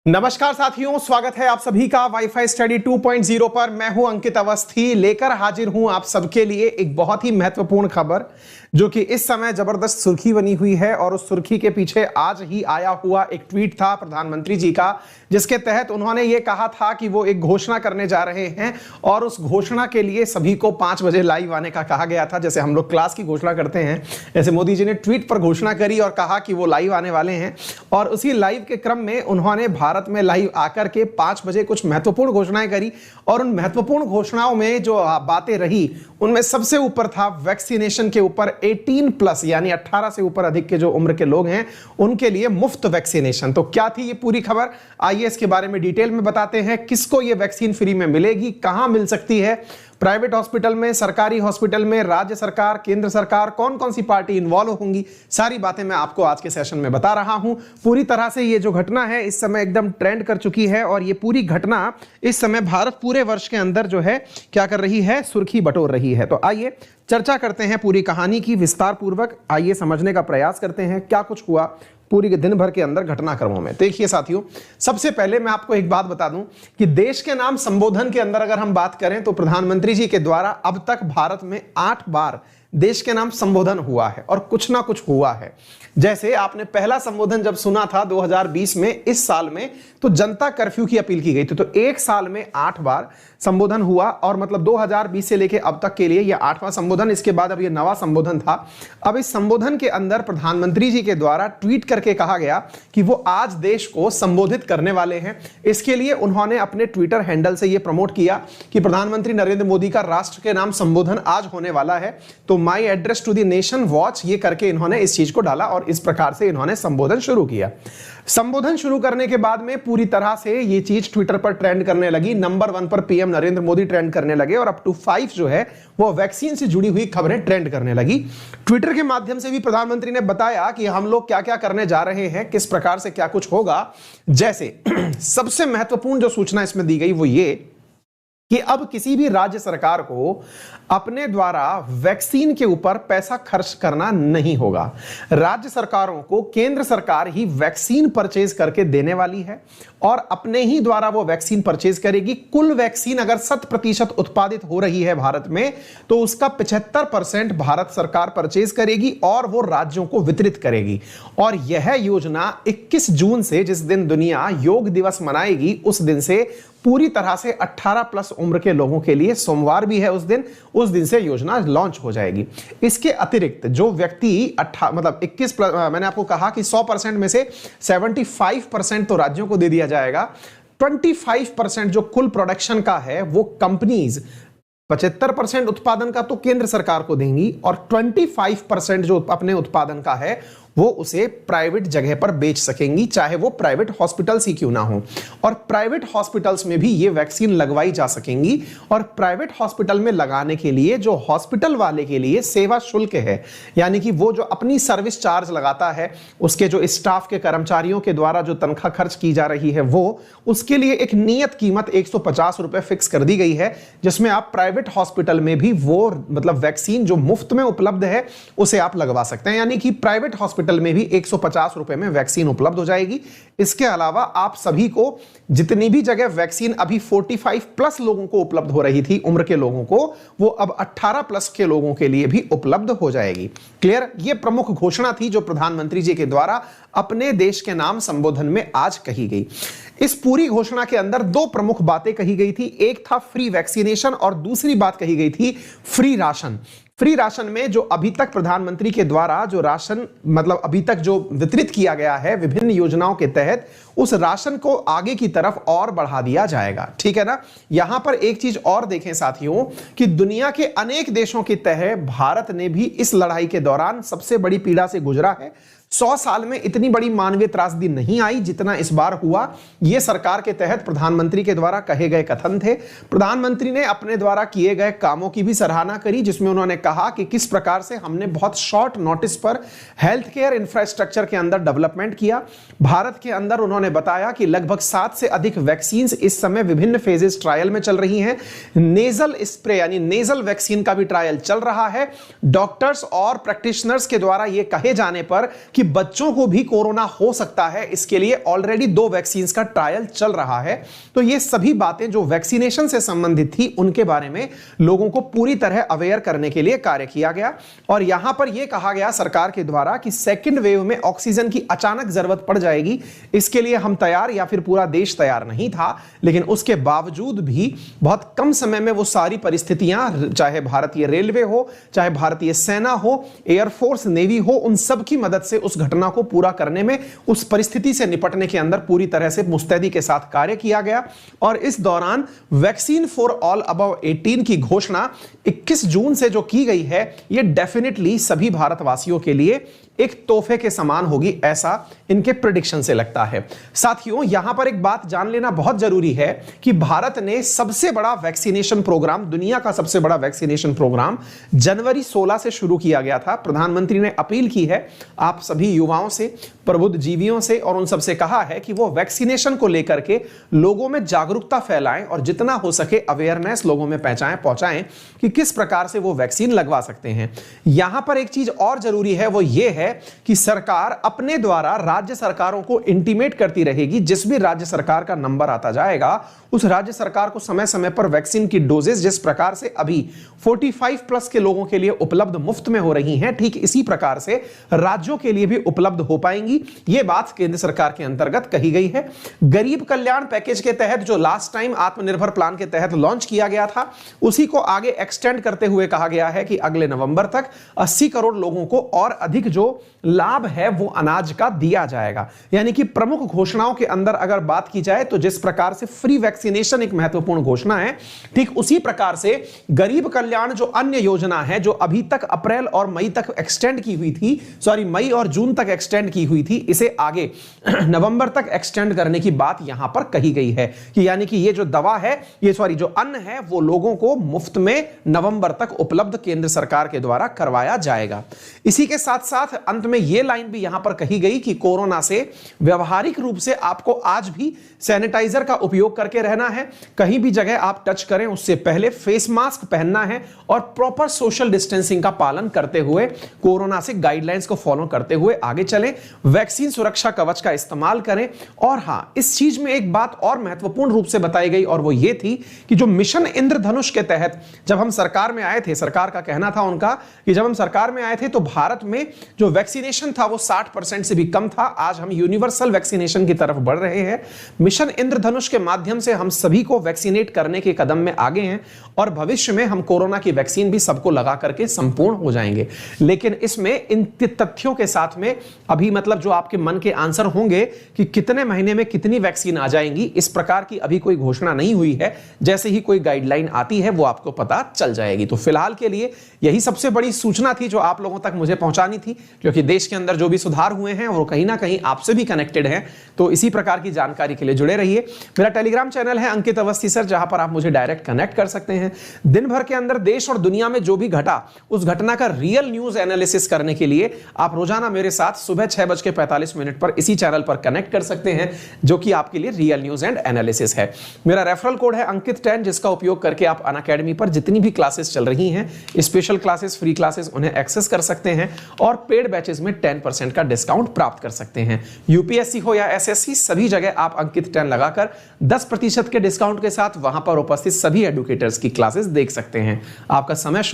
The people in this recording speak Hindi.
नमस्कार साथियों, स्वागत है आप सभी का वाईफाई स्टडी 2.0 पर। मैं हूं अंकित अवस्थी, लेकर हाजिर हूं आप सबके लिए एक बहुत ही महत्वपूर्ण खबर जो कि इस समय जबरदस्त सुर्खी बनी हुई है। और उस सुर्खी के पीछे आज ही आया हुआ एक ट्वीट था प्रधानमंत्री जी का, जिसके तहत उन्होंने ये कहा था कि वो एक घोषणा करने जा रहे हैं और उस घोषणा के लिए सभी को 5 बजे लाइव आने का कहा गया था। जैसे हम लोग क्लास की घोषणा करते हैं, ऐसे मोदी जी ने ट्वीट पर घोषणा करी और कहा कि वो लाइव आने वाले हैं। और उसी लाइव के क्रम में उन्होंने भारत में लाइव आकर के 5 बजे कुछ महत्वपूर्ण घोषणाएं करी। और उन महत्वपूर्ण घोषणाओं में जो बातें रही, उनमें सबसे ऊपर था वैक्सीनेशन के ऊपर 18+ यानी 18 से ऊपर अधिक के जो उम्र के लोग हैं उनके लिए मुफ्त वैक्सीनेशन। तो क्या थी ये पूरी खबर, आइए इसके बारे में डिटेल में बताते हैं। किसको ये वैक्सीन फ्री में मिलेगी, कहां मिल सकती है, प्राइवेट हॉस्पिटल में, सरकारी हॉस्पिटल में, राज्य सरकार, केंद्र सरकार, कौन कौन सी पार्टी इन्वॉल्व होंगी, सारी बातें मैं आपको आज के सेशन में बता रहा हूं। पूरी तरह से ये जो घटना है इस समय एकदम ट्रेंड कर चुकी है और ये पूरी घटना इस समय भारत पूरे वर्ष के अंदर जो है क्या कर रही है, सुर्खी बटोर रही है। तो आइए चर्चा करते हैं पूरी कहानी की विस्तार पूर्वक। आइए समझने का प्रयास करते हैं क्या कुछ हुआ पूरी के दिन भर के अंदर घटनाक्रमों में। देखिए साथियों, सबसे पहले मैं आपको एक बात बता दूं कि देश के नाम संबोधन के अंदर अगर हम बात करें तो प्रधानमंत्री जी के द्वारा अब तक भारत में 8 बार देश के नाम संबोधन हुआ है और कुछ ना कुछ हुआ है। जैसे आपने पहला संबोधन जब सुना था 2020 में, इस साल में तो जनता कर्फ्यू की अपील की गई थी। तो एक साल में 8 बार संबोधन हुआ और मतलब 2020 से लेके अब तक के लिए यह 8वां संबोधन। इसके बाद अब यह 9वां संबोधन था। अब इस संबोधन के अंदर प्रधानमंत्री जी के द्वारा ट्वीट करके कहा गया कि वो आज देश को संबोधित करने वाले हैं। इसके लिए उन्होंने अपने ट्विटर हैंडल से यह प्रमोट किया कि प्रधानमंत्री नरेंद्र मोदी का राष्ट्र के नाम संबोधन आज होने वाला है। तो my address to the nation watch, ये करके इन्होंने इस चीज को डाला और इस प्रकार से इन्होंने संबोधन शुरू किया। संबोधन शुरू करने के बाद में पूरी तरह से ये चीज ट्विटर पर ट्रेंड करने लगी। नंबर 1 पर पीएम नरेंद्र मोदी ट्रेंड करने लगे और अप टू 5 जो है वो वैक्सीन से जुड़ी हुई खबरें ट्रेंड करने लगी। ट्विटर के माध्यम से भी प्रधानमंत्री ने बताया कि हम लोग क्या क्या करने जा रहे हैं, किस प्रकार से क्या कुछ होगा। जैसे सबसे महत्वपूर्ण जो सूचना इसमें दी गई वो ये कि अब किसी भी राज्य सरकार को अपने द्वारा वैक्सीन के ऊपर पैसा खर्च करना नहीं होगा। राज्य सरकारों को केंद्र सरकार ही वैक्सीन परचेज करके देने वाली है और अपने ही द्वारा वो वैक्सीन परचेज करेगी। कुल वैक्सीन अगर 100% उत्पादित हो रही है भारत में तो उसका 75% भारत सरकार परचेज करेगी और वो राज्यों को वितरित करेगी। और यह योजना 21 जून से, जिस दिन दुनिया योग दिवस मनाएगी, उस दिन से पूरी तरह से 18+ उम्र के लोगों के लिए, सोमवार भी है उस दिन से योजना लॉन्च हो जाएगी। इसके अतिरिक्त जो व्यक्ति 21+, मैंने आपको कहा कि 100% में से 75% तो राज्यों को दे दिया जाएगा। 25% जो कुल प्रोडक्शन का है वो कंपनीज, 75% उत्पादन का तो केंद्र सरकार को देंगी और 25% जो अपने उत्पादन का है वो उसे प्राइवेट जगह पर बेच सकेंगी, चाहे वो प्राइवेट हॉस्पिटल्स ही क्यों ना हो। और प्राइवेट हॉस्पिटल्स में भी ये वैक्सीन लगवाई जा सकेंगी। और प्राइवेट हॉस्पिटल में लगाने के लिए जो हॉस्पिटल वाले के लिए सेवा शुल्क है, यानी कि वो जो अपनी सर्विस चार्ज लगाता है, उसके जो स्टाफ के कर्मचारियों के द्वारा जो तनख्वाह खर्च की जा रही है, वो उसके लिए एक नियत कीमत 150 रुपए फिक्स कर दी गई है, जिसमें आप प्राइवेट हॉस्पिटल में भी वो वैक्सीन जो मुफ्त में उपलब्ध है उसे आप लगवा सकते हैं। यानी कि प्राइवेट हॉस्पिटल में भी 150 रुपए में वैक्सीन उपलब्ध हो जाएगी। इसके अलावा आप सभी को जितनी भी जगह वैक्सीन अभी 45+ लोगों को उपलब्ध हो रही थी, उम्र के लोगों को, वो अब 18+ के लोगों के लिए भी उपलब्ध हो जाएगी। क्लियर? ये प्रमुख घोषणा थी जो प्रधानमंत्री जी के द्वारा अपने देश के नाम संबोधन में आज कही गई। इस पूरी घोषणा के अंदर 2 प्रमुख बातें कही गई थी। एक था फ्री वैक्सीनेशन और दूसरी बात कही गई थी फ्री राशन। फ्री राशन में जो अभी तक प्रधानमंत्री के द्वारा जो राशन अभी तक जो वितरित किया गया है विभिन्न योजनाओं के तहत, उस राशन को आगे की तरफ और बढ़ा दिया जाएगा। ठीक है ना? यहां पर एक चीज और देखें साथियों कि दुनिया के अनेक देशों की तरह भारत ने भी इस लड़ाई के दौरान सबसे बड़ी पीड़ा से गुजरा है। 100 साल में इतनी बड़ी मानवीय त्रासदी नहीं आई जितना इस बार हुआ। यह सरकार के तहत प्रधानमंत्री के द्वारा कहे गए कथन थे। प्रधानमंत्री ने अपने द्वारा किए गए कामों की भी सराहना करी, जिसमें उन्होंने कहा कि किस प्रकार से हमने बहुत शॉर्ट नोटिस पर हेल्थ केयर इंफ्रास्ट्रक्चर के अंदर डेवलपमेंट किया। भारत के अंदर उन्होंने बताया कि लगभग 7 से अधिक वैक्सीन इस समय विभिन्न फेजेस ट्रायल में चल रही हैं। नेजल स्प्रे यानी नेजल वैक्सीन का भी ट्रायल चल रहा है। डॉक्टर्स और प्रैक्टिशनर्स के द्वारा यह कहे जाने पर कि कि बच्चों को भी कोरोना हो सकता है, इसके लिए ऑलरेडी 2 वैक्सीन का ट्रायल चल रहा है। तो ये सभी बातें जो वैक्सीनेशन से संबंधित थी उनके बारे में लोगों को पूरी तरह अवेयर करने के लिए कार्य किया गया। और यहां पर यह कहा गया सरकार के द्वारा कि सेकेंड वेव में ऑक्सीजन की अचानक जरूरत पड़ जाएगी, इसके लिए हम तैयार या फिर पूरा देश तैयार नहीं था, लेकिन उसके बावजूद भी बहुत कम समय में वो सारी परिस्थितियां, चाहे भारतीय रेलवे हो, चाहे भारतीय सेना हो, एयरफोर्स, नेवी हो, उन सब की मदद से उस घटना को पूरा करने में, उस परिस्थिति से निपटने के अंदर पूरी तरह से मुस्तैदी के साथ कार्य किया गया। और इस दौरान वैक्सीन फॉर ऑल अबव 18 की घोषणा 21 जून से जो की गई है, यह डेफिनेटली सभी भारतवासियों के लिए एक तोहफे के समान होगी, ऐसा इनके प्रेडिक्शन से लगता है। साथियों, यहां पर एक बात जान लेना बहुत जरूरी है कि भारत ने सबसे बड़ा वैक्सीनेशन प्रोग्राम, दुनिया का सबसे बड़ा वैक्सीनेशन प्रोग्राम जनवरी 16 से शुरू किया गया था। प्रधानमंत्री ने अपील की है आप सभी युवाओं से, प्रबुद्ध जीवियों से, और उन सबसे कहा है कि वो वैक्सीनेशन को लेकर के लोगों में जागरूकता फैलाएं और जितना हो सके अवेयरनेस लोगों में पहुंचाएं कि किस प्रकार से वो वैक्सीन लगवा सकते हैं। यहां पर एक चीज और जरूरी है, वो ये है कि सरकार अपने द्वारा राज्य सरकारों को इंटीमेट करती रहेगी, जिस भी राज्य सरकार का नंबर आता जाएगा उस राज्य सरकार को समय समय पर वैक्सीन की डोजेस जिस प्रकार से अभी 45 प्लस के लोगों के लिए उपलब्ध मुफ्त में हो रही हैं, ठीक इसी प्रकार से राज्यों के लिए भी उपलब्ध हो पाएंगी। यह बात केंद्र सरकार के अंतर्गत कही गई है। गरीब कल्याण पैकेज के तहत जो लास्ट टाइम आत्मनिर्भर प्लान के तहत लॉन्च किया गया था, उसी को आगे एक्सटेंड करते हुए कहा गया है कि अगले नवंबर तक 80 करोड़ लोगों को और अधिक जो लाभ है वो अनाज का दिया जाएगा। यानी कि प्रमुख घोषणाओं के अंदर अगर बात की जाए तो जिस प्रकार से फ्री वैक्सीनेशन एक महत्वपूर्ण घोषणा है, ठीक उसी प्रकार से गरीब कल्याण जो अन्य योजना है, जो अभी तक अप्रैल और मई तक एक्सटेंड की हुई थी, मई और जून तक एक्सटेंड की हुई थी, इसे आगे नवंबर तक एक्सटेंड करने की बात यहां पर कही गई है कि यानी कि ये जो दवा है, जो अन्न है, वो लोगों को मुफ्त में नवंबर तक उपलब्ध केंद्र सरकार के द्वारा करवाया जाएगा। इसी के साथ साथ अंत में यह लाइन भी यहां पर कही गई कि कोरोना से व्यवहारिक रूप से आपको आज भी सैनिटाइजर का उपयोग करके रहना है। कहीं भी जगह आप टच करें उससे पहले फेस मास्क पहनना है और प्रॉपर सोशल डिस्टेंसिंग का पालन करते हुए, कोरोना से गाइडलाइंस को फॉलो करते हुए आगे चलें। वैक्सीन सुरक्षा कवच का इस्तेमाल करें। और हां, इस चीज में एक बात और महत्वपूर्ण रूप से बताई गई और वो ये थी कि जो मिशन इंद्रधनुष के तहत जब हम सरकार में आए थे, सरकार का कहना था उनका कि जब हम सरकार में आए थे तो भारत में जो वैक्सीनेशन था वो 60% से भी कम था। आज हम यूनिवर्सल वैक्सीनेशन की तरफ बढ़ रहे हैं। मिशन इंद्रधनुष के माध्यम से हम सभी को वैक्सीनेट करने के कदम में आगे हैं और भविष्य में हम कोरोना की वैक्सीन भी सबको लगा करके संपूर्ण हो जाएंगे। लेकिन इसमें इन तथ्यों के साथ में अभी जो आपके मन के आंसर होंगे कि कितने महीने में कितनी वैक्सीन आ जाएंगी, इस प्रकार की अभी कोई घोषणा नहीं हुई है। जैसे ही कोई गाइडलाइन आती है वो आपको पता चल जाएगी। तो फिलहाल के लिए यही सबसे बड़ी सूचना थी जो आप लोगों तक मुझे पहुंचानी थी, क्योंकि देश के अंदर जो भी सुधार हुए हैं वो कहीं ना कहीं आपसे भी कनेक्टेड हैं। तो इसी प्रकार की जानकारी के लिए जुड़े रहिए। मेरा टेलीग्राम चैनल है अंकित अवस्थी सर, जहां पर आप मुझे डायरेक्ट कनेक्ट कर सकते हैं। दिन भर के अंदर देश और दुनिया में जो भी घटा उस घटना का रियल न्यूज एनालिसिस करने के लिए आप रोजाना मेरे साथ सुबह 6:45 पर इसी चैनल पर कनेक्ट कर सकते हैं, जो कि आपके लिए रियल न्यूज एंड एनालिसिस है। मेरा रेफरल कोड है अंकित10, जिसका उपयोग करके आप अनअकैडमी पर जितनी भी क्लासेस चल रही हैं, स्पेशल क्लासेस, फ्री क्लासेस, उन्हें एक्सेस कर सकते हैं और पेड बैचेस में 10% का डिस्काउंट प्राप्त कर सकते हैं। यूपीएससी हो या एसएससी, सभी जगह आप अंकित10 लगाकर 10% के डिस्काउंट के साथ वहां पर उपस्थित सभी एडुकेटर्स की क्लासेस देख सकते हैं। आपका समय